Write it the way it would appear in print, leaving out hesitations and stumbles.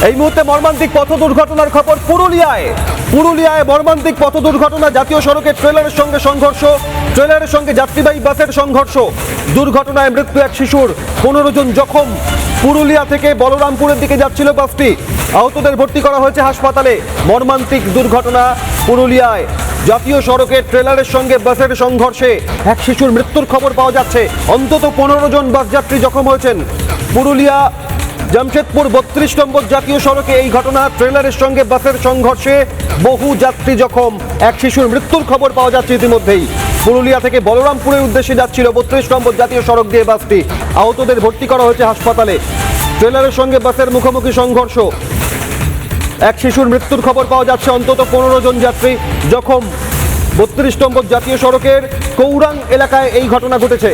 এই মুহূর্তে মর্মান্তিক পথ দুর্ঘটনার খবর পুরুলিয়ায় মর্মান্তিক পথ দুর্ঘটনা। জাতীয় সড়কে ট্রেলারের সঙ্গে সংঘর্ষ, ট্রেলারের সঙ্গে যাত্রীবাহী বাসের সংঘর্ষ। দুর্ঘটনায় মৃত্যু এক শিশুর, 15 জন জখম। পুরুলিয়া থেকে বলরামপুরের দিকে যাচ্ছিল বাসটি, আহতদের ভর্তি করা হয়েছে হাসপাতালে। মর্মান্তিক দুর্ঘটনা পুরুলিয়ায়, জাতীয় সড়কে ট্রেলারের সঙ্গে বাসের সংঘর্ষে এক শিশুর মৃত্যুর খবর পাওয়া যাচ্ছে। অন্তত 15 জন বাস যাত্রী জখম হয়েছেন। পুরুলিয়া জামশেদপুর 32 নম্বর জাতীয় সড়কে এই ঘটনা। ট্রেলারের সঙ্গে বাসের সংঘর্ষে বহু যাত্রী জখম, এক শিশুর মৃত্যুর খবর পাওয়া যাচ্ছে ইতিমধ্যেই। পুরুলিয়া থেকে বলরামপুরের উদ্দেশ্যে যাচ্ছিল 32 নম্বর জাতীয় সড়ক দিয়ে বাসটি, আহতদের ভর্তি করা হয়েছে হাসপাতালে। ট্রেলারের সঙ্গে বাসের মুখোমুখি সংঘর্ষ, এক শিশুর মৃত্যুর খবর পাওয়া যাচ্ছে। অন্তত 15 জন যাত্রী জখম। 32 নম্বর জাতীয় সড়কের কৌরাং এলাকায় এই ঘটনা ঘটেছে।